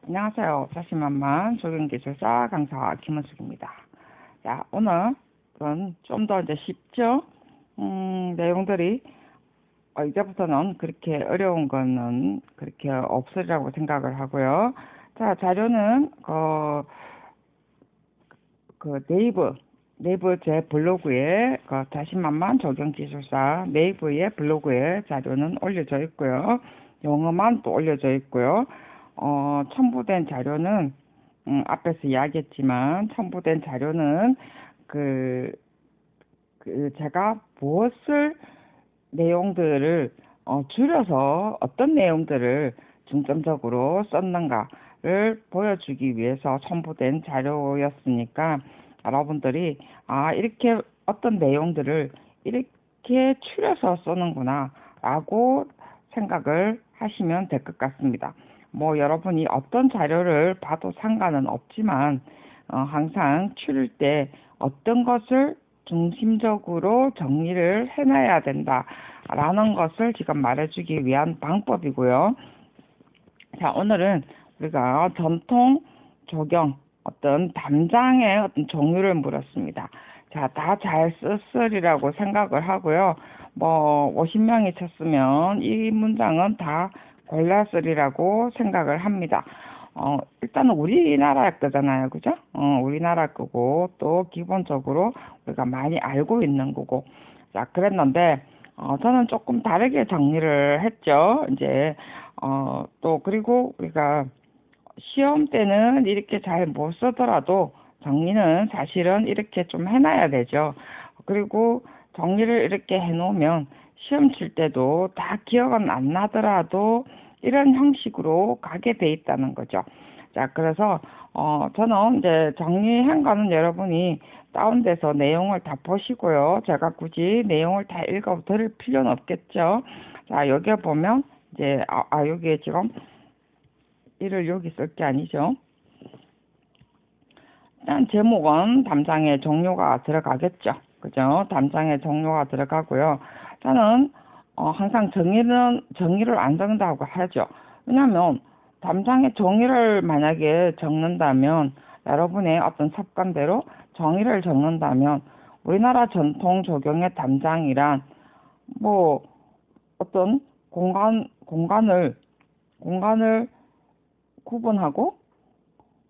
안녕하세요. 자신만만 적용기술사 강사 김은숙입니다. 자, 오늘은 좀 더 이제 쉽죠? 내용들이 이제부터는 그렇게 어려운 거는 그렇게 없으리라고 생각을 하고요. 자, 자료는 네이버 제 블로그에 자신만만 적용기술사 네이버의 블로그에 자료는 올려져 있고요. 영어만 또 올려져 있고요. 첨부된 자료는 앞에서 이야기했지만 첨부된 자료는 그, 제가 무엇을 내용들을 줄여서 어떤 내용들을 중점적으로 썼는가를 보여주기 위해서 첨부된 자료였으니까 여러분들이 이렇게 어떤 내용들을 이렇게 추려서 쓰는구나 라고 생각을 하시면 될 것 같습니다. 뭐 여러분이 어떤 자료를 봐도 상관은 없지만 항상 추릴 때 어떤 것을 중심적으로 정리를 해놔야 된다라는 것을 지금 말해주기 위한 방법이고요. 자, 오늘은 우리가 전통 조경 어떤 담장의 어떤 종류를 물었습니다. 자, 다 잘 썼으리라고 생각을 하고요. 뭐 50명이 쳤으면 이 문장은 다 골랐으리라고 생각을 합니다. 일단은 우리나라 거잖아요. 그죠? 우리나라 거고, 또 기본적으로 우리가 많이 알고 있는 거고. 자, 그랬는데, 저는 조금 다르게 정리를 했죠. 이제, 또, 그리고 우리가 시험 때는 이렇게 잘 못 쓰더라도 정리는 사실은 이렇게 좀 해놔야 되죠. 그리고 정리를 이렇게 해놓으면 시험 칠 때도 다 기억은 안 나더라도 이런 형식으로 가게 돼 있다는 거죠. 자, 그래서 저는 이제 정리한 거는 여러분이 다운돼서 내용을 다 보시고요. 제가 굳이 내용을 다 읽어 드릴 필요는 없겠죠. 자, 여기에 보면 이제 여기에 지금 이를 여기 쓸 게 아니죠. 일단 제목은 담장의 종류가 들어가겠죠. 그죠? 담장의 종류가 들어가고요. 저는 항상 정의를 안 적는다고 하죠. 왜냐하면 담장의 정의를 만약에 적는다면 여러분의 어떤 습관대로 정의를 적는다면 우리나라 전통 조경의 담장이란 뭐 어떤 공간을 구분하고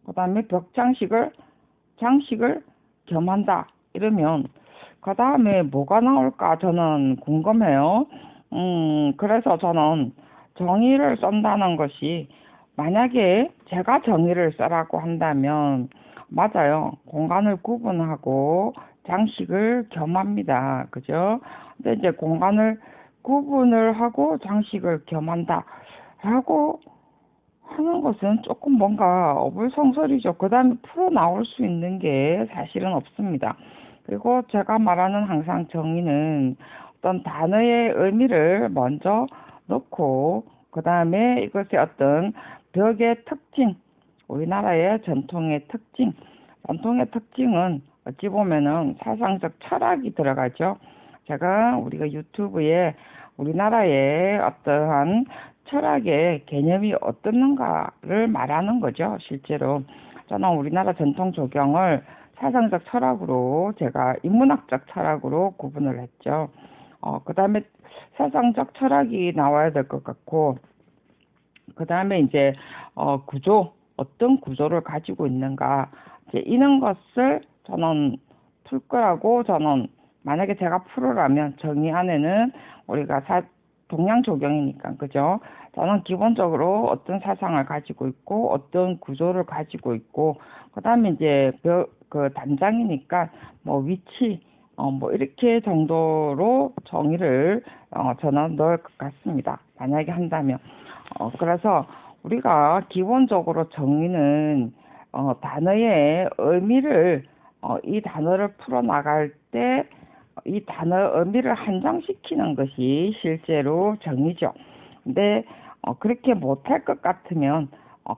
그다음에 장식을 겸한다 이러면 그 다음에 뭐가 나올까 저는 궁금해요. 그래서 저는 정의를 쓴다는 것이 만약에 제가 정의를 쓰라고 한다면 맞아요. 공간을 구분하고 장식을 겸합니다. 그죠? 근데 이제 공간을 구분을 하고 장식을 겸한다 라고 하는 것은 조금 뭔가 어불성설이죠. 그 다음에 풀어 나올 수 있는 게 사실은 없습니다. 그리고 제가 말하는 항상 정의는 어떤 단어의 의미를 먼저 넣고, 그 다음에 이것의 어떤 벽의 특징, 우리나라의 전통의 특징은 어찌 보면은 사상적 철학이 들어가죠. 우리가 유튜브에 우리나라의 어떠한 철학의 개념이 어떻는가를 말하는 거죠. 실제로 저는 우리나라 전통 조경을 사상적 철학으로 제가 인문학적 철학으로 구분을 했죠. 그 다음에 사상적 철학이 나와야 될 것 같고, 그 다음에 이제 어떤 구조를 가지고 있는가 이제 이런 것을 저는 풀 거라고 저는 만약에 제가 풀으라면 정의 안에는 우리가 동양 조경이니까 그죠? 저는 기본적으로 어떤 사상을 가지고 있고 어떤 구조를 가지고 있고 그다음에 이제 그 단장이니까 뭐 위치 뭐 이렇게 정도로 정의를 저는 넣을 것 같습니다. 만약에 한다면 그래서 우리가 기본적으로 정의는 단어의 의미를 이 단어를 풀어 나갈 때 이 단어의 의미를 한정시키는 것이 실제로 정의죠. 근데 그렇게 못할 것 같으면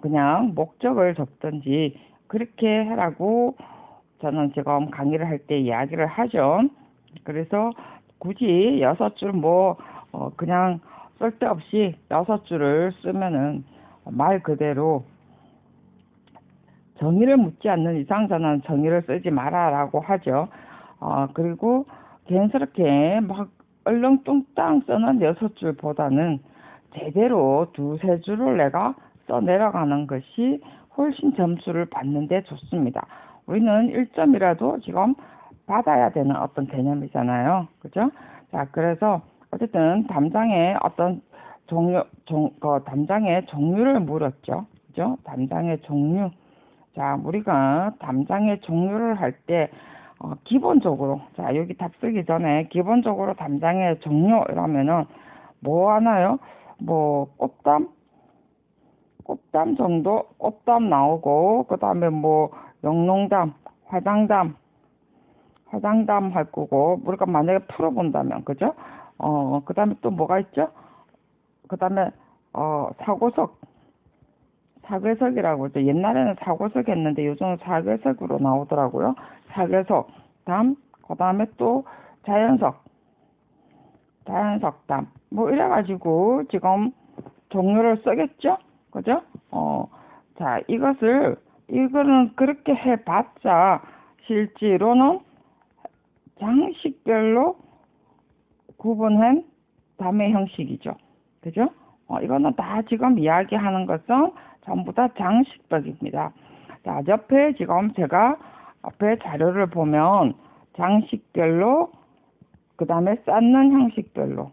그냥 목적을 적든지 그렇게 해라고 저는 지금 강의를 할 때 이야기를 하죠. 그래서 굳이 6줄 그냥 쓸데없이 6줄을 쓰면은 말 그대로 정의를 묻지 않는 이상 저는 정의를 쓰지 마라라고 하죠. 그리고 괜스럽게 막 얼렁뚱땅 써는 6줄보다는 제대로 두세 줄을 내가 써 내려가는 것이 훨씬 점수를 받는데 좋습니다. 우리는 1점이라도 지금 받아야 되는 어떤 개념이잖아요. 그죠? 자, 그래서 어쨌든 담장의 어떤 담장의 종류를 물었죠. 그죠? 담장의 종류. 자, 우리가 담장의 종류를 할 때, 기본적으로, 자, 여기 답 쓰기 전에 기본적으로 담장의 종류 이라면은 뭐 하나요? 뭐, 꽃담 정도, 꽃담 나오고, 그 다음에 뭐, 영농담, 화장담 할 거고, 우리가 만약에 풀어본다면, 그죠? 그 다음에 또 뭐가 있죠? 그 다음에, 사괴석이라고 했죠. 옛날에는 사고석 했는데 요즘은 사괴석으로 나오더라고요. 사괴석, 그 다음에 또 자연석, 자연석담. 뭐 이래가지고 지금 종류를 쓰겠죠? 그죠? 자, 이거는 그렇게 해봤자 실제로는 장식별로 구분한 담의 형식이죠. 그죠? 이거는 다 지금 이야기하는 것은 전부 다 장식벽입니다. 자, 옆에 지금 제가 앞에 자료를 보면 장식별로, 그 다음에 쌓는 형식별로,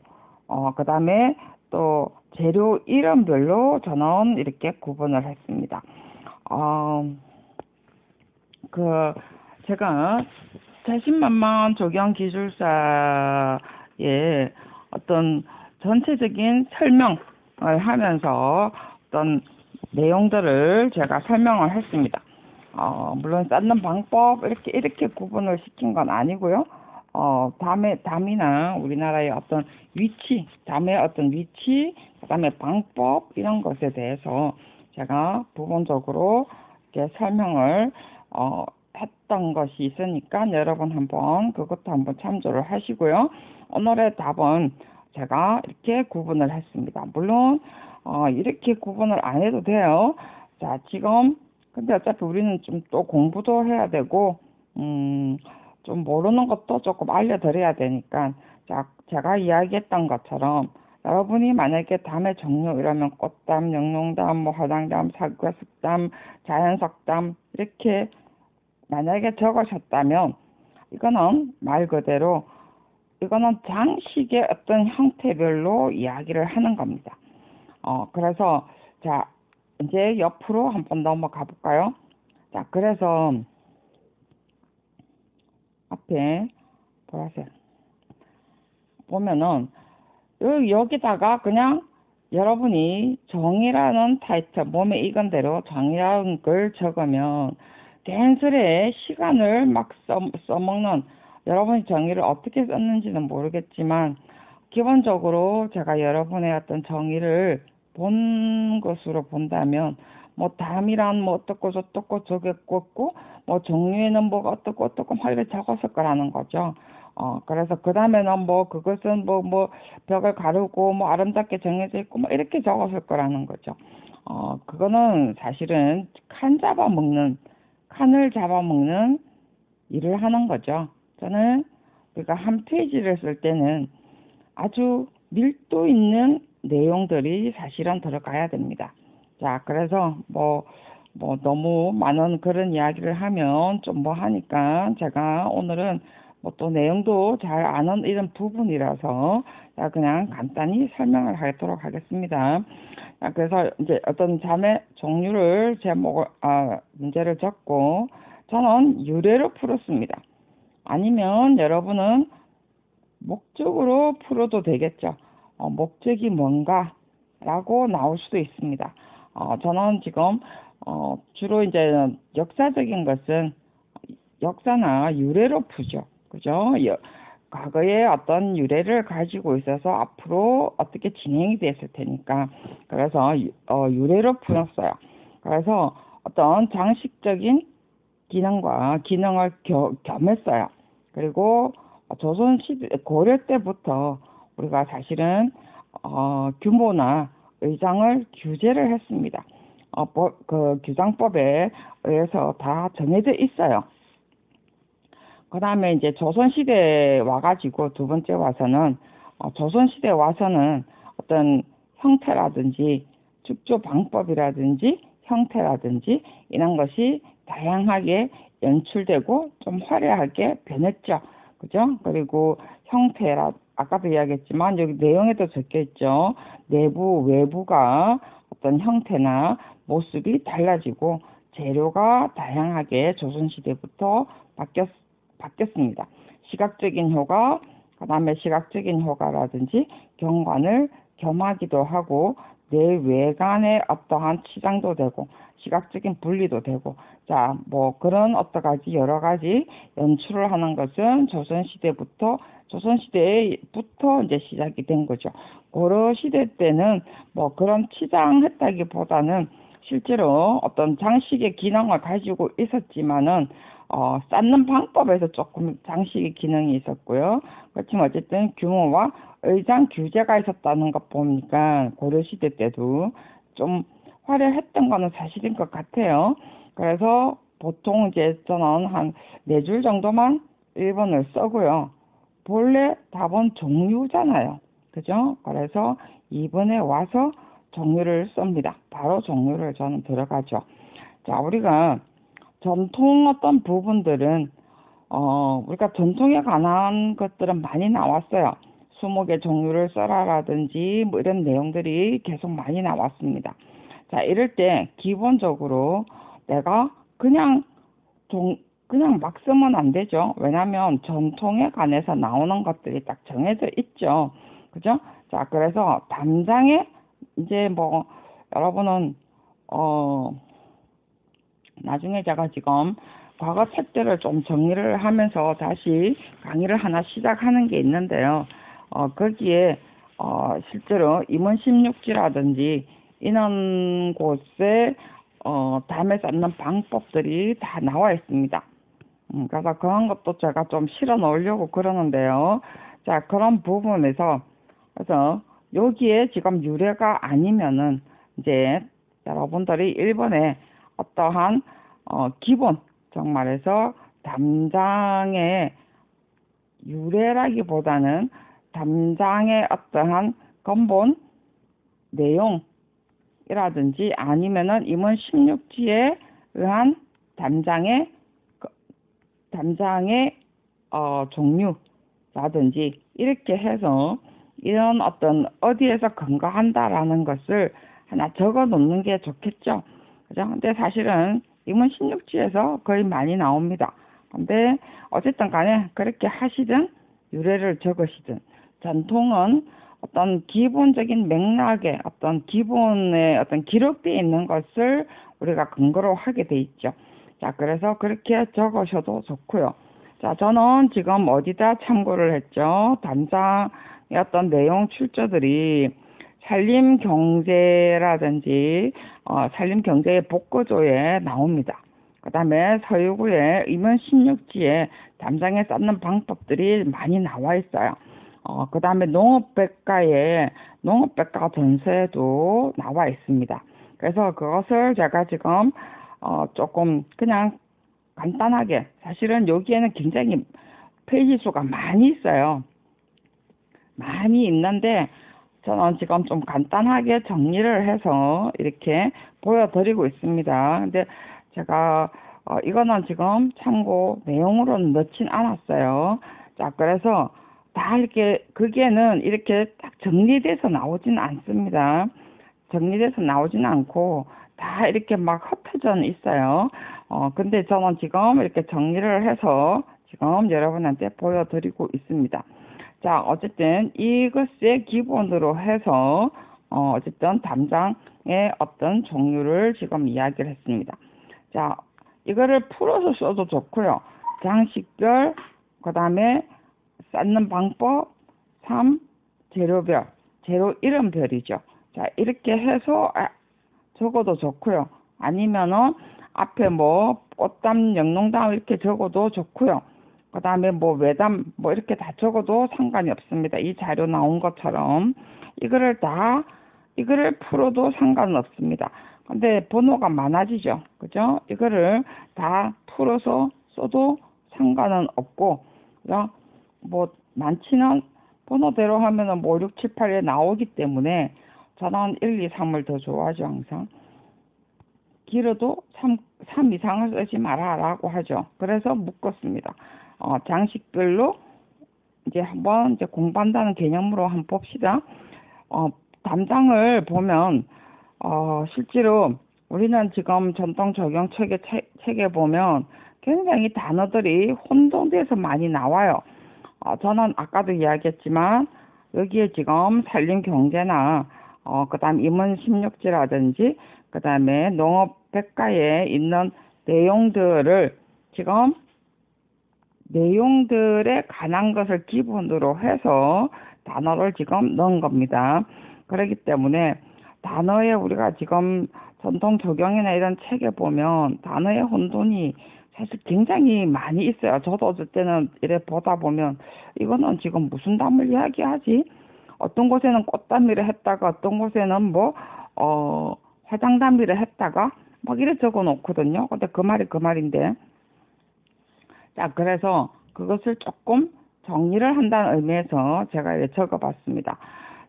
그 다음에 또 재료 이름별로 저는 이렇게 구분을 했습니다. 그 제가 자신만만 조경 기술사의 어떤 전체적인 설명을 하면서 어떤 내용들을 제가 설명을 했습니다. 물론 쌓는 방법 이렇게 구분을 시킨 건 아니고요. 담이나 우리나라의 어떤 위치, 담의 어떤 위치, 그다음에 방법 이런 것에 대해서 제가 부분적으로 이렇게 설명을 했던 것이 있으니까 여러분 그것도 한번 참조를 하시고요. 오늘의 답은 제가 이렇게 구분을 했습니다. 물론 이렇게 구분을 안 해도 돼요. 자, 지금 근데 어차피 우리는 좀 또 공부도 해야 되고 좀 모르는 것도 조금 알려드려야 되니까, 자, 제가 이야기했던 것처럼 여러분이 만약에 담의 종류 이러면 꽃담, 영농담, 뭐 화장담, 사과석담, 자연석담 이렇게 만약에 적으셨다면 이거는 말 그대로 이거는 장식의 어떤 형태별로 이야기를 하는 겁니다. 그래서 자, 이제 옆으로 한번 넘어가 볼까요? 자, 그래서 앞에 보라색 보면은 여기다가 그냥 여러분이 정의라는 타이틀 몸에 익은 대로 정의라는 걸 적으면 괜스레 시간을 막 써먹는, 여러분이 정의를 어떻게 썼는지는 모르겠지만 기본적으로 제가 여러분의 어떤 정의를 본 것으로 본다면 뭐 담이란 뭐 어떻고 저떻고 저게 꽂고 뭐 종류에는 뭐가 어떻고 막 이렇게 적었을 거라는 거죠. 그래서 그 다음에는 뭐 그것은 뭐 벽을 가르고 뭐 아름답게 정해져 있고 뭐 이렇게 적었을 거라는 거죠. 그거는 사실은 칸을 잡아먹는 일을 하는 거죠. 저는 그러니까 한 페이지를 쓸 때는 아주 밀도 있는 내용들이 사실은 들어가야 됩니다. 자, 그래서 뭐 너무 많은 그런 이야기를 하면 좀 뭐 하니까 제가 오늘은 뭐 또 내용도 잘 아는 이런 부분이라서 그냥 간단히 설명을 하도록 하겠습니다. 자, 그래서 이제 어떤 잠의 종류를 문제를 적고 저는 유래로 풀었습니다. 아니면 여러분은 목적으로 풀어도 되겠죠. 목적이 뭔가라고 나올 수도 있습니다. 저는 지금 주로 이제 역사적인 것은 역사나 유래로 푸죠. 그죠? 과거에 어떤 유래를 가지고 있어서 앞으로 어떻게 진행이 됐을 테니까. 그래서 유래로 풀었어요. 그래서 어떤 장식적인 기능과 기능을 겸했어요. 그리고 조선시대 고려 때부터 우리가 사실은 규모나 의장을 규제를 했습니다. 그 규장법에 의해서 다 정해져 있어요. 그 다음에 이제 조선시대에 와가지고 두 번째 와서는, 조선시대에 와서는 어떤 형태라든지 축조 방법이라든지 형태라든지 이런 것이 다양하게 연출되고 좀 화려하게 변했죠. 그죠? 그리고 형태라, 아까도 이야기했지만 여기 내용에도 적혀 있죠. 내부, 외부가 어떤 형태나 모습이 달라지고 재료가 다양하게 조선시대부터 바뀌었습니다. 시각적인 효과, 그 다음에 시각적인 효과라든지 경관을 겸하기도 하고 내외관의 어떠한 치장도 되고 시각적인 분리도 되고 자, 뭐 그런 어떠가지 여러 가지 연출을 하는 것은 조선시대부터 이제 시작이 된 거죠. 고려 시대 때는 뭐 그런 치장했다기보다는 실제로 어떤 장식의 기능을 가지고 있었지만은 쌓는 방법에서 조금 장식의 기능이 있었고요. 그렇지만 어쨌든 규모와 의장 규제가 있었다는 것 보니까 고려시대 때도 좀 화려했던 거는 사실인 것 같아요. 그래서 보통 이제 저는 한 4줄 정도만 1번을 쓰고요. 본래 답은 종류잖아요. 그죠? 그래서 2번에 와서 종류를 씁니다. 바로 종류를 저는 들어가죠. 자, 우리가 전통 어떤 부분들은 우리가 전통에 관한 것들은 많이 나왔어요. 20개 종류를 써라라든지 뭐 이런 내용들이 계속 많이 나왔습니다. 자, 이럴 때 기본적으로 내가 그냥 막 쓰면 안 되죠. 왜냐하면 전통에 관해서 나오는 것들이 딱 정해져 있죠. 그죠? 자, 그래서 담장에 이제 뭐 여러분은 나중에 제가 지금 과거 책들을 좀 정리를 하면서 다시 강의를 하나 시작하는 게 있는데요. 거기에 실제로 임원 16지라든지 이런 곳에 담에 쌓는 방법들이 다 나와 있습니다. 그래서 그런 것도 제가 좀 실어 놓으려고 그러는데요. 자, 그런 부분에서 그래서 여기에 지금 유래가 아니면은 이제 여러분들이 1번에 어떠한 기본 정말해서 담장의 유래라기보다는 담장의 어떠한 근본 내용이라든지 아니면은 임원 16지에 의한 담장의 종류라든지 이렇게 해서 이런 어떤 어디에서 근거한다라는 것을 하나 적어 놓는 게 좋겠죠. 그죠? 근데 사실은 임원 16지에서 거의 많이 나옵니다. 근데 어쨌든 간에 그렇게 하시든 유래를 적으시든 전통은 어떤 기본적인 맥락의 어떤 기본의 어떤 기록되어 있는 것을 우리가 근거로 하게 돼 있죠. 자, 그래서 그렇게 적으셔도 좋고요. 자, 저는 지금 어디다 참고를 했죠? 담장의 어떤 내용 출처들이 산림경제라든지 산림경제의 복거조에 나옵니다. 그 다음에 서유구의 임원 16지에 담장에 쌓는 방법들이 많이 나와 있어요. 그 다음에 농업백과의 농업백과 전서에도 나와 있습니다. 그래서 그것을 제가 지금 조금 그냥 간단하게 사실은 여기에는 굉장히 페이지 수가 많이 있어요. 많이 있는데 저는 지금 좀 간단하게 정리를 해서 이렇게 보여드리고 있습니다. 근데 제가 이거는 지금 참고 내용으로는 넣진 않았어요. 자, 그래서 다 이렇게 그게는 이렇게 딱 정리돼서 나오진 않습니다. 정리돼서 나오진 않고 다 이렇게 막 흩어져 있어요. 근데 저는 지금 이렇게 정리를 해서 지금 여러분한테 보여드리고 있습니다. 자, 어쨌든 이것의 기본으로 해서 어쨌든 담장의 어떤 종류를 지금 이야기를 했습니다. 자, 이거를 풀어서 써도 좋고요. 장식별, 그 다음에 쌓는 방법, 3, 재료별, 재료 이름별이죠. 자, 이렇게 해서 적어도 좋고요. 아니면은 앞에 뭐 꽃담, 영농담 이렇게 적어도 좋고요. 그 다음에 뭐 외담 뭐 이렇게 다 적어도 상관이 없습니다. 이 자료 나온 것처럼 이거를 풀어도 상관은 없습니다. 근데 번호가 많아지죠. 그죠? 이거를 다 풀어서 써도 상관은 없고, 그죠? 뭐, 많지는 번호대로 하면은 뭐 6, 7, 8에 나오기 때문에 저는 1, 2, 3을 더 좋아하죠, 항상. 길어도 3 이상을 쓰지 마라라고 하죠. 그래서 묶었습니다. 장식별로 이제 한번 이제 공부한다는 개념으로 한번 봅시다. 어, 담장을 보면 실제로 우리는 지금 전통 적용 책에 보면 굉장히 단어들이 혼동돼서 많이 나와요. 저는 아까도 이야기했지만 여기에 지금 산림 경제나 그다음 임원 심력지라든지 그다음에 농업 백과에 있는 내용들을 지금 내용들에 관한 것을 기본으로 해서 단어를 지금 넣은 겁니다. 그렇기 때문에 단어에 우리가 지금 전통 적용이나 이런 책에 보면 단어의 혼돈이 사실 굉장히 많이 있어요. 저도 어쩔 때는 이래 보다 보면 이거는 지금 무슨 담을 이야기하지? 어떤 곳에는 꽃담이를 했다가 어떤 곳에는 뭐 화장담이를 했다가 막 이래 적어 놓거든요. 근데 그 말이 그 말인데 자, 그래서 그것을 조금 정리를 한다는 의미에서 제가 이렇게 적어봤습니다.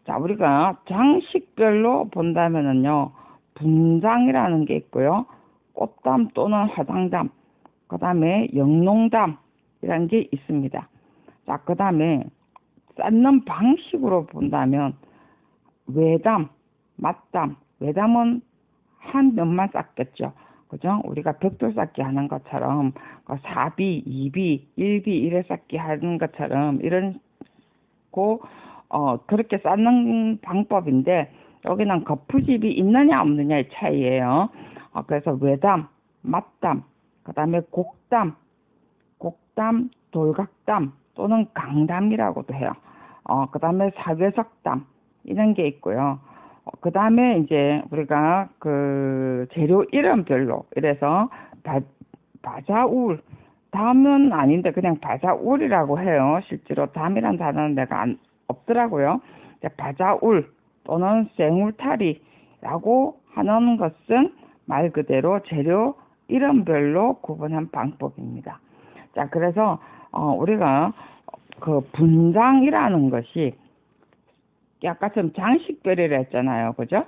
자, 우리가 장식별로 본다면은요, 분장이라는 게 있고요, 꽃담 또는 화장담, 그 다음에 영농담이라는 게 있습니다. 자, 그 다음에 쌓는 방식으로 본다면 외담, 맞담, 외담은 한 면만 쌓겠죠. 그죠? 우리가 벽돌 쌓기 하는 것처럼 사비, 이비, 일비 이래 쌓기 하는 것처럼 이런 그렇게 쌓는 방법인데 여기는 거푸집이 있느냐 없느냐의 차이예요. 그래서 외담, 맞담, 그다음에 곡담, 돌각담 또는 강담이라고도 해요. 그다음에 사괴석담 이런 게 있고요. 그다음에 이제 우리가 그 재료 이름별로 이래서 바자울 담은 아닌데 그냥 바자울이라고 해요. 실제로 담이란 단어는 내가 없더라고요. 바자울 또는 생울타리라고 하는 것은 말 그대로 재료 이름별로 구분한 방법입니다. 자, 그래서 우리가 그 분장이라는 것이 아까 좀 장식별이라 했잖아요. 그죠?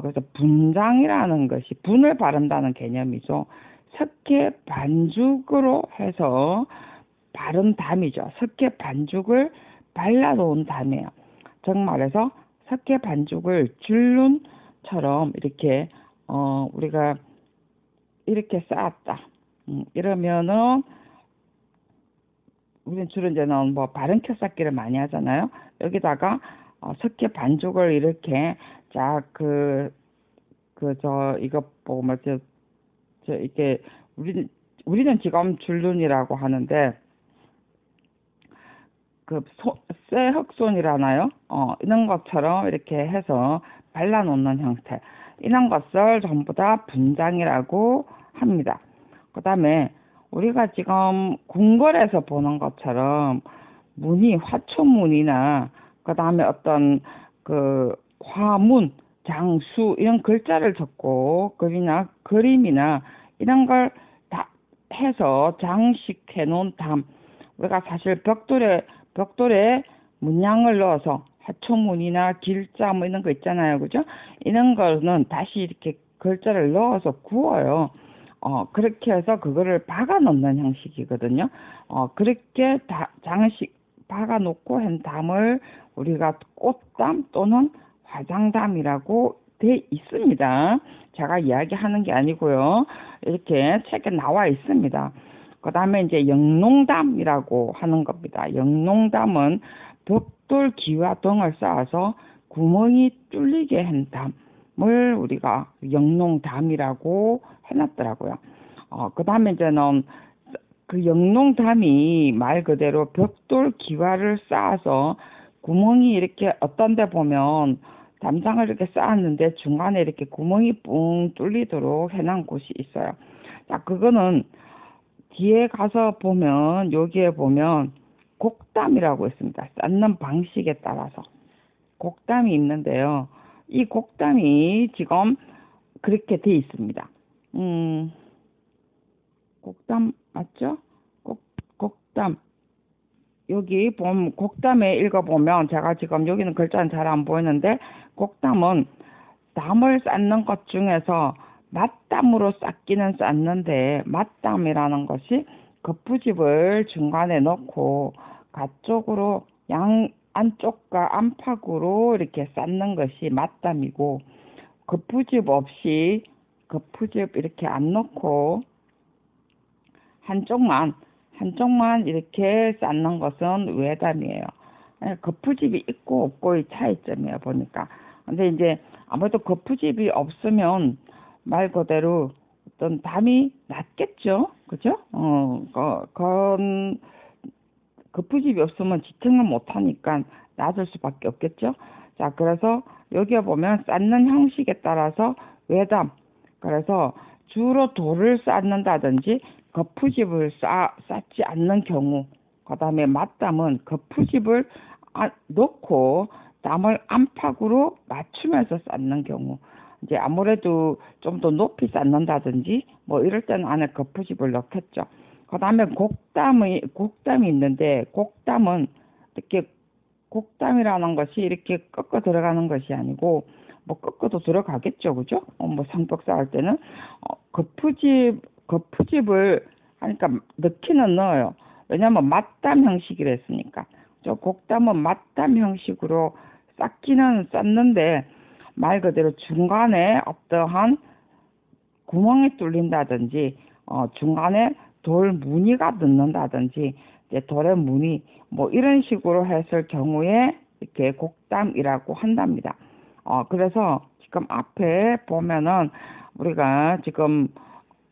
그래서 분장이라는 것이 분을 바른다는 개념이죠. 석회 반죽으로 해서 바른 담이죠. 석회 반죽을 발라놓은 담이에요. 즉 말해서 석회 반죽을 줄눈처럼 이렇게 우리가 이렇게 쌓았다. 이러면은 우리는 주로 이제는 뭐 바른 켜쌓기를 많이 하잖아요. 여기다가 석회 반죽을 이렇게 이거 보고 이렇게 우리는 지금 줄눈이라고 하는데 쇠흑손이라나요? 이런 것처럼 이렇게 해서 발라놓는 형태 이런 것을 전부 다 분장이라고 합니다. 그 다음에 우리가 지금 궁궐에서 보는 것처럼 무늬, 화초문이나 그 다음에 어떤 그 화문, 장수 이런 글자를 적고 그림이나 이런 걸 다 해서 장식해 놓은 담 우리가 사실 벽돌에 문양을 넣어서 화초문이나 길자 뭐 이런 거 있잖아요. 그죠? 이런 거는 다시 이렇게 글자를 넣어서 구워요. 그렇게 해서 그거를 박아 놓는 형식이거든요. 그렇게 장식 박아 놓고 한 담을 우리가 꽃담 또는 화장담이라고 돼 있습니다. 제가 이야기하는 게 아니고요. 이렇게 책에 나와 있습니다. 그 다음에 이제 영농담이라고 하는 겁니다. 영농담은 벽돌 기와 등을 쌓아서 구멍이 뚫리게 한 담을 우리가 영농담이라고 해놨더라고요. 그 다음에 이제는 그 영농담이 말 그대로 벽돌 기와를 쌓아서 구멍이 이렇게 어떤 데 보면 담장을 이렇게 쌓았는데 중간에 이렇게 구멍이 뿡 뚫리도록 해놓은 곳이 있어요. 자, 그거는 뒤에 가서 보면 여기에 보면 곡담이라고 있습니다. 쌓는 방식에 따라서 곡담이 있는데요. 이 곡담이 지금 그렇게 돼 있습니다. 곡담 맞죠? 곡담. 여기 보면 곡담에 읽어보면 제가 지금 여기는 글자는 잘 안 보이는데 곡담은 담을 쌓는 것 중에서 맞담으로 쌓기는 쌓는데 맞담이라는 것이 거푸집을 중간에 넣고 가쪽으로 안쪽과 안팎으로 이렇게 쌓는 것이 맞담이고 거푸집 없이 거푸집 이렇게 안 넣고 한쪽만 이렇게 쌓는 것은 외담이에요. 거푸집이 있고 없고의 차이점이에요, 보니까. 근데 이제 아무래도 거푸집이 없으면 말 그대로 어떤 담이 낮겠죠? 그죠? 거푸집이 없으면 지탱을 못하니까 낮을 수밖에 없겠죠? 자, 그래서 여기에 보면 쌓는 형식에 따라서 외담, 그래서 주로 돌을 쌓는다든지 거푸집을 쌓지 않는 경우, 그 다음에 맞담은 거푸집을 넣고 담을 안팎으로 맞추면서 쌓는 경우, 이제 아무래도 좀 더 높이 쌓는다든지 뭐 이럴 때는 안에 거푸집을 넣겠죠. 그 다음에 곡담이 있는데, 곡담은 이렇게 곡담이라는 것이 이렇게 꺾어 들어가는 것이 아니고, 뭐 꺾어도 들어가겠죠, 그죠? 뭐 성벽 쌓을 때는 거푸집을 하니까 넣기는 넣어요. 왜냐하면 맞담 형식이라 했으니까. 저 곡담은 맞담 형식으로 쌓기는 쌓는데 말 그대로 중간에 어떠한 구멍이 뚫린다든지 중간에 돌 무늬가 넣는다든지 이제 돌의 무늬 뭐 이런 식으로 했을 경우에 이렇게 곡담이라고 한답니다. 그래서 지금 앞에 보면은 우리가 지금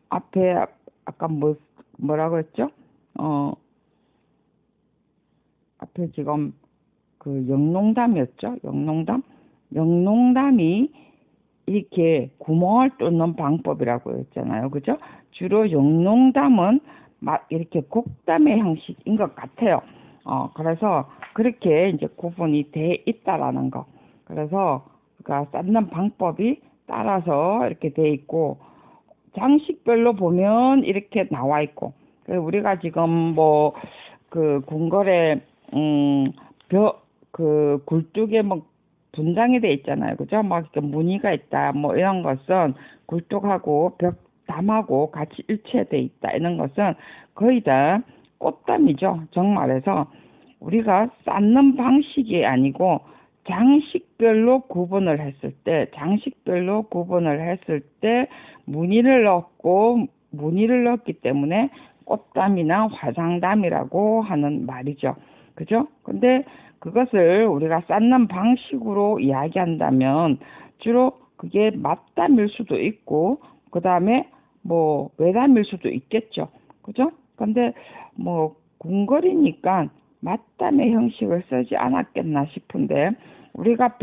앞에 아까 뭐라고 했죠? 앞에 지금 그 영농담이었죠? 영농담이 이렇게 구멍을 뚫는 방법이라고 했잖아요. 그죠? 주로 영농담은 막 이렇게 곡담의 형식인 것 같아요. 그래서 그렇게 이제 구분이 돼 있다라는 거. 그래서 그러니까 쌓는 방법이 따라서 이렇게 돼 있고 장식별로 보면 이렇게 나와 있고 우리가 지금 뭐 그 궁궐에 그 굴뚝에 뭐 분장이 돼 있잖아요. 그죠? 막 이렇게 무늬가 있다. 뭐 이런 것은 굴뚝하고 벽담하고 같이 일체돼 있다. 이런 것은 거의 다 꽃담이죠. 정말에서 우리가 쌓는 방식이 아니고 장식별로 구분을 했을 때 무늬를 넣었기 때문에 꽃담이나 화장담이라고 하는 말이죠. 그죠? 근데 그것을 우리가 쌓는 방식으로 이야기한다면 주로 그게 맞담일 수도 있고 그 다음에 뭐 외담일 수도 있겠죠. 그죠? 근데 뭐 궁궐이니까 맞담의 형식을 쓰지 않았겠나 싶은데 우리가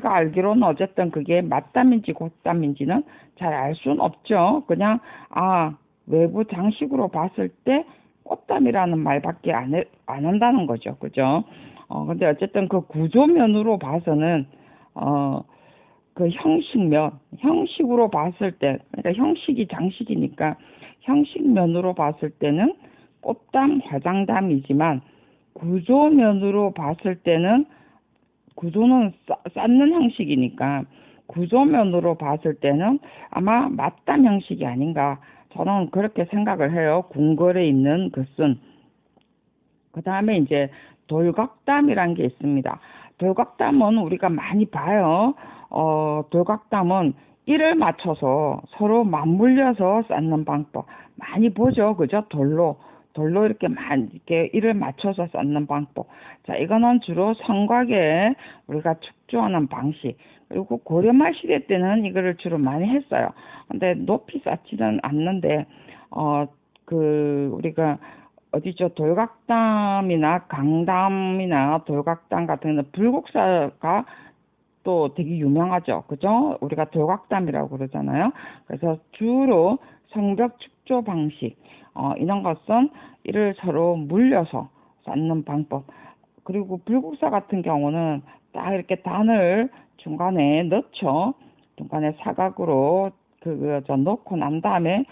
알기로는 어쨌든 그게 맞담인지 곧담인지는 잘 알 수는 없죠. 그냥 외부 장식으로 봤을 때 꽃담이라는 말밖에 안 한다는 거죠. 그죠? 근데 어쨌든 그 구조면으로 봐서는 그 형식으로 봤을 때, 그러니까 형식이 장식이니까 형식면으로 봤을 때는 꽃담, 화장담이지만 구조면으로 봤을 때는 구조는 쌓는 형식이니까 구조면으로 봤을 때는 아마 맞담 형식이 아닌가 저는 그렇게 생각을 해요. 궁궐에 있는 것은. 그 다음에 이제 돌각담이란 게 있습니다. 돌각담은 우리가 많이 봐요. 돌각담은 일을 맞춰서 서로 맞물려서 쌓는 방법 많이 보죠. 그죠? 돌로 이렇게 일을 맞춰서 쌓는 방법. 자, 이거는 주로 성곽에 우리가 축조하는 방식. 그리고 고려말 시대 때는 이거를 주로 많이 했어요. 근데 높이 쌓지는 않는데, 우리가 어디죠? 돌각담이나 강담이나 돌각담 같은 경우는 불국사가 또 되게 유명하죠. 그죠? 우리가 돌각담이라고 그러잖아요. 그래서 주로 성벽 축조 방식, 이런 것은 이를 서로 물려서 쌓는 방법. 그리고 불국사 같은 경우는 딱 이렇게 단을 중간에 넣죠. 중간에 사각으로 넣고 난 다음에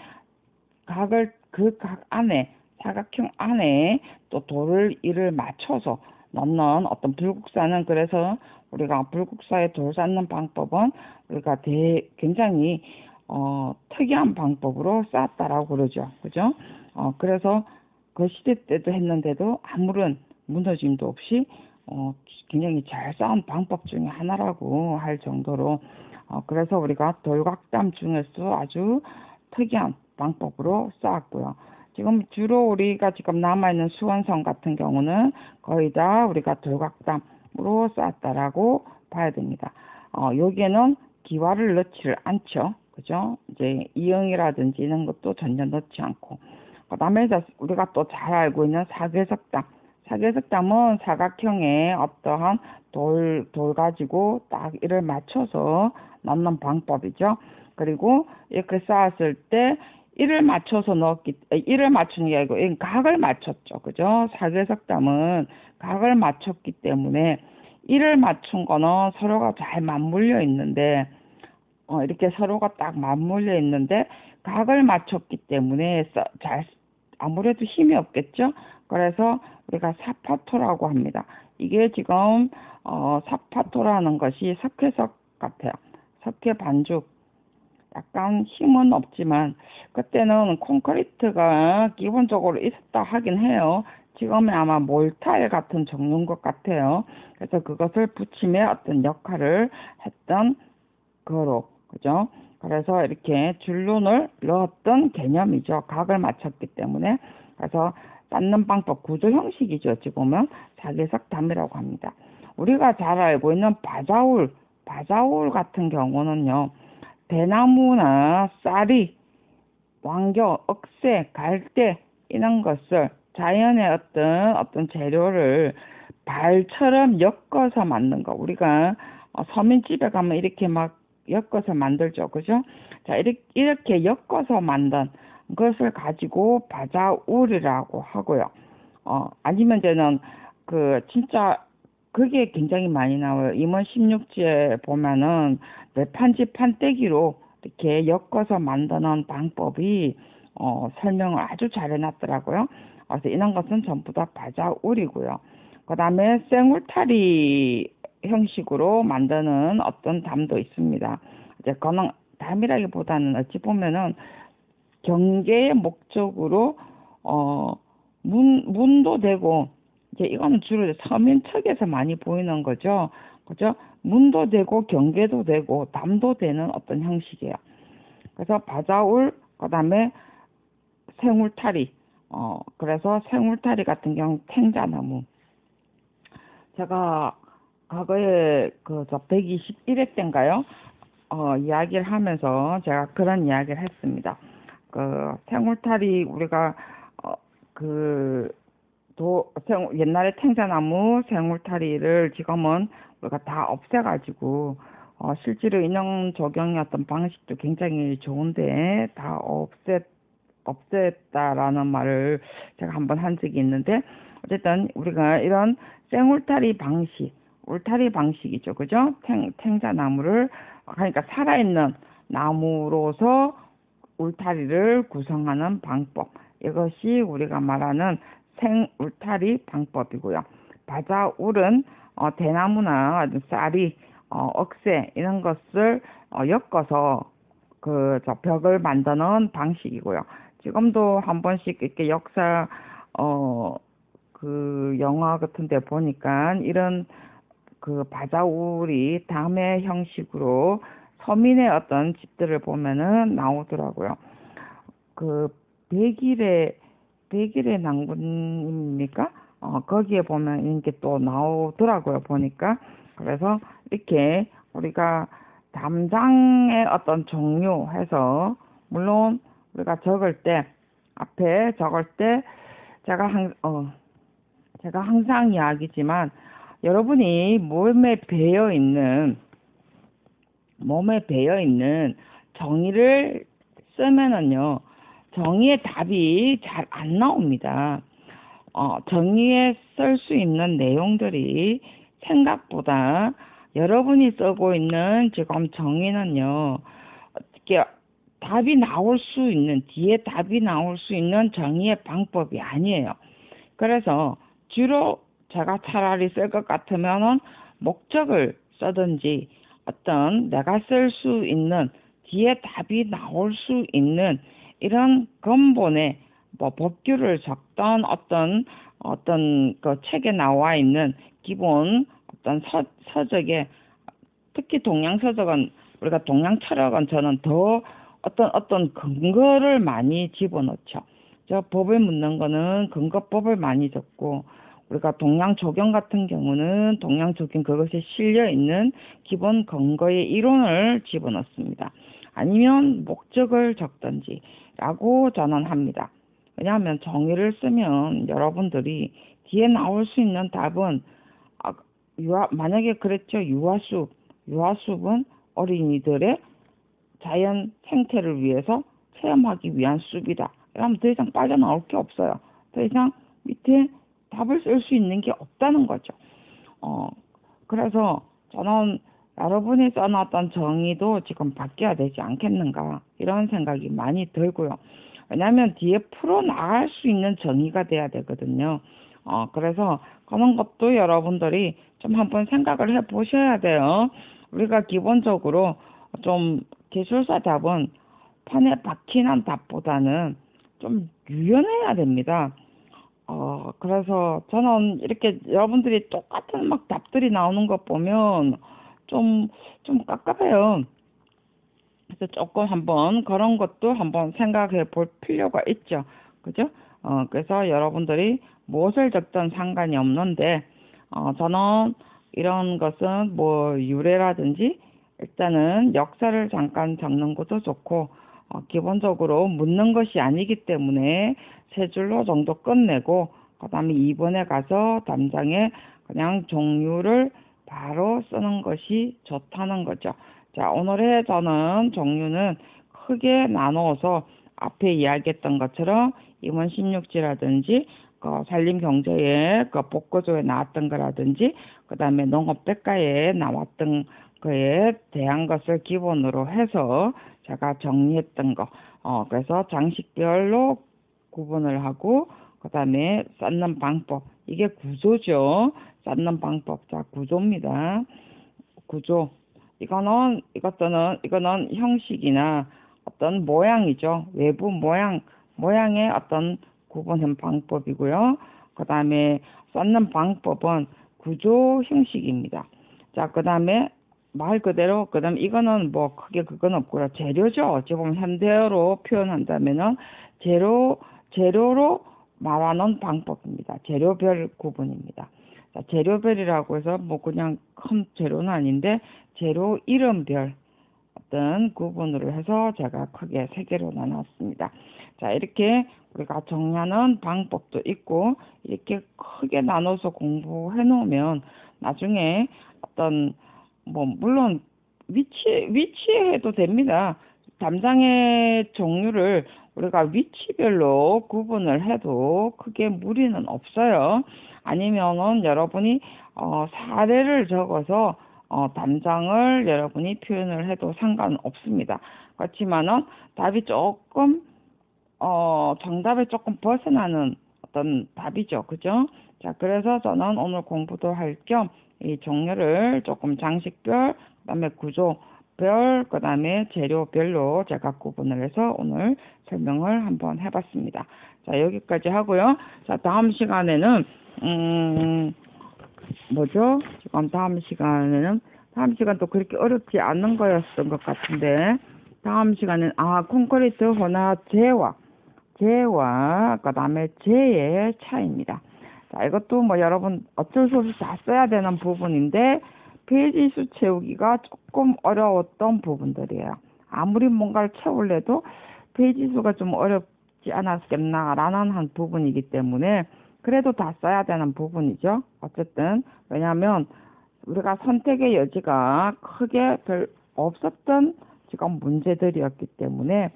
각을 그 각 안에 사각형 안에 또 돌을 이를 맞춰서 넣는 어떤 불국사는 그래서 우리가 불국사에 돌 쌓는 방법은 우리가 굉장히 특이한 방법으로 쌓았다라고 그러죠. 그죠? 그래서 그 시대 때도 했는데도 아무런 무너짐도 없이 굉장히 잘 쌓은 방법 중에 하나라고 할 정도로 그래서 우리가 돌각담 중에서 아주 특이한 방법으로 쌓았고요. 지금 주로 우리가 지금 남아있는 수원성 같은 경우는 거의 다 우리가 돌각담으로 쌓았다라고 봐야 됩니다. 여기에는 기와를 넣지를 않죠. 그죠? 이제 이응이라든지 이런 것도 전혀 넣지 않고. 그 다음에 우리가 또 잘 알고 있는 사계석담. 사계석담은 사각형의 어떠한 돌 가지고 딱 이를 맞춰서 넣는 방법이죠. 그리고 이렇게 쌓았을 때 이를 맞춰서 이를 맞추는 게 아니고 각을 맞췄죠. 그죠? 사계석담은 각을 맞췄기 때문에 이를 맞춘 거는 서로가 잘 맞물려 있는데 이렇게 서로가 딱 맞물려 있는데 각을 맞췄기 때문에 아무래도 힘이 없겠죠. 그래서 우리가 사파토라고 합니다. 이게 지금 사파토라는 것이 석회석 같아요. 석회 반죽. 약간 힘은 없지만 그때는 콘크리트가 기본적으로 있었다 하긴 해요. 지금은 아마 몰탈 같은 종류인 것 같아요. 그래서 그것을 붙임의 어떤 역할을 했던 거로, 그죠? 그래서 이렇게 줄눈을 넣었던 개념이죠. 각을 맞췄기 때문에. 그래서 쌓는 방법, 구조 형식이죠. 어찌 보면 사계석담이라고 합니다. 우리가 잘 알고 있는 바자울 같은 경우는요. 대나무나 쌀이, 왕겨, 억새, 갈대 이런 것을 자연의 어떤 재료를 발처럼 엮어서 만든 거. 우리가 서민집에 가면 이렇게 막 엮어서 만들죠. 그죠? 자, 이렇게 엮어서 만든 것을 가지고 바자울이라고 하고요. 아니면 저는 진짜 그게 굉장히 많이 나와요. 임원 16지에 보면은 뇌판지 판때기로 이렇게 엮어서 만드는 방법이 설명을 아주 잘 해놨더라고요. 그래서 이런 것은 전부 다 바자울이고요. 그 다음에 생울타리 형식으로 만드는 어떤 담도 있습니다. 이제 그는 담이라기보다는 어찌 보면은 경계의 목적으로 문도 되고 이제 이거는 주로 서민측에서 많이 보이는 거죠. 그죠? 문도 되고 경계도 되고 담도 되는 어떤 형식이에요. 그래서 바자울 그다음에 생울타리 그래서 생울타리 같은 경우 탱자나무 제가 과거에 저 121회 때인가요? 이야기를 하면서 제가 그런 이야기를 했습니다. 생울타리 우리가 옛날에 탱자나무 생울타리를 지금은 우리가 다 없애가지고 실제로 인형 적용의 어떤 방식도 굉장히 좋은데 다 없앴다라는 말을 제가 한번 한 적이 있는데 어쨌든 우리가 이런 생울타리 방식이죠. 그죠? 탱자나무를 그러니까 살아있는 나무로서 울타리를 구성하는 방법. 이것이 우리가 말하는 생울타리 방법이고요. 바자울은 대나무나 쌀이 억새 이런 것을 엮어서 저 벽을 만드는 방식이고요. 지금도 한 번씩 이렇게 역사 영화 같은 데 보니까 이런 바자울이 담의 형식으로 서민의 어떤 집들을 보면은 나오더라고요. 백일의 난군입니까? 거기에 보면 이렇게 또 나오더라고요, 보니까. 그래서 이렇게 우리가 담장의 어떤 종류 해서, 물론 우리가 앞에 적을 때, 제가 항상 이야기지만, 여러분이 몸에 배어 있는 정의를 쓰면은요, 정의의 답이 잘 안 나옵니다. 정의에 쓸 수 있는 내용들이 생각보다 여러분이 쓰고 있는 지금 정의는요, 어떻게 답이 나올 수 있는, 뒤에 답이 나올 수 있는 정의의 방법이 아니에요. 그래서 주로 제가 차라리 쓸 것 같으면은 목적을 쓰든지 어떤 내가 쓸 수 있는 뒤에 답이 나올 수 있는 이런 근본의 뭐 법규를 적던 어떤 그 책에 나와 있는 기본 어떤 서적에, 특히 동양서적은, 우리가 동양철학은 저는 더 어떤 근거를 많이 집어넣죠. 저 법을 묻는 거는 근거법을 많이 적고, 우리가 동양조경 같은 경우는 동양조경 그것에 실려 있는 기본 근거의 이론을 집어넣습니다. 아니면 목적을 적든지라고 저는 합니다. 왜냐하면 정의를 쓰면 여러분들이 뒤에 나올 수 있는 답은, 만약에 그랬죠. 유아숲은 어린이들의 자연 생태를 위해서 체험하기 위한 숲이다. 이러면 더 이상 빠져나올 게 없어요. 더 이상 밑에 답을 쓸 수 있는 게 없다는 거죠. 그래서 저는 여러분이 써놨던 정의도 지금 바뀌어야 되지 않겠는가, 이런 생각이 많이 들고요. 왜냐하면 뒤에 풀어나갈 수 있는 정의가 돼야 되거든요. 그래서 그런 것도 여러분들이 좀 한번 생각을 해 보셔야 돼요. 우리가 기본적으로 좀 기술사 답은 판에 박힌한 답보다는 좀 유연해야 됩니다. 그래서 저는 이렇게 여러분들이 똑같은 막 답들이 나오는 것 보면 좀 깝깝해요. 그래서 조금 한번 그런 것도 한번 생각해 볼 필요가 있죠. 그죠? 그래서 여러분들이 무엇을 적든 상관이 없는데, 저는 이런 것은 뭐 유래라든지 일단은 역사를 잠깐 적는 것도 좋고, 기본적으로 묻는 것이 아니기 때문에 세 줄로 정도 끝내고, 그 다음에 2번에 가서 담장에 그냥 종류를 바로 쓰는 것이 좋다는 거죠. 자, 오늘의 저는 종류는 크게 나누어서 앞에 이야기했던 것처럼 임원 16지라든지 그 산림경제에 그 복거조에 나왔던 거라든지 그 다음에 농업백과에 나왔던 거에 대한 것을 기본으로 해서 제가 정리했던 거. 그래서 장식별로 구분을 하고 그 다음에 쌓는 방법. 이게 구조죠. 쌓는 방법. 자, 구조입니다. 구조. 이거는 형식이나 어떤 모양이죠. 외부 모양의 어떤 구분 방법이고요. 그 다음에 쌓는 방법은 구조 형식입니다. 자, 그 다음에 말 그대로, 그 다음에 이거는 뭐 크게 그건 없고요. 재료죠. 지금 현대어로 표현한다면은 재료로 말하는 방법입니다. 재료별 구분입니다. 자, 재료별이라고 해서 뭐 그냥 큰 재료는 아닌데 재료 이름별 어떤 구분으로 해서 제가 크게 세 개로 나눴습니다. 자, 이렇게 우리가 정리하는 방법도 있고 이렇게 크게 나눠서 공부해 놓으면 나중에 어떤 뭐 물론 위치해도 됩니다. 담장의 종류를 우리가 위치별로 구분을 해도 크게 무리는 없어요. 아니면은 여러분이 사례를 적어서 담장을 여러분이 표현을 해도 상관없습니다. 그렇지만은 답이 조금 정답에 조금 벗어나는 어떤 답이죠. 그죠? 자, 그래서 저는 오늘 공부도 할 겸 이 종류를 조금 장식별, 그다음에 구조별, 그다음에 재료별로 제가 구분을 해서 오늘 설명을 한번 해봤습니다. 자, 여기까지 하고요. 자, 다음 시간에는 뭐죠? 지금 다음 시간도 그렇게 어렵지 않은 거였던 것 같은데, 다음 시간은 콘크리트 혼합 재와 그다음에 재의 차이입니다. 자, 이것도 뭐 여러분 어쩔 수 없이 다 써야 되는 부분인데 페이지 수 채우기가 조금 어려웠던 부분들이에요. 아무리 뭔가를 채울래도 페이지 수가 좀 어렵지 않았겠나라는 한 부분이기 때문에 그래도 다 써야 되는 부분이죠. 어쨌든 왜냐하면 우리가 선택의 여지가 크게 별 없었던 지금 문제들이었기 때문에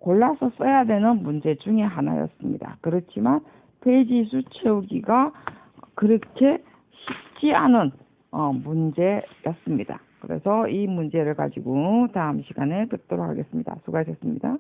골라서 써야 되는 문제 중에 하나였습니다. 그렇지만 페이지 수 채우기가 그렇게 쉽지 않은 문제였습니다. 그래서 이 문제를 가지고 다음 시간에 뵙도록 하겠습니다. 수고하셨습니다.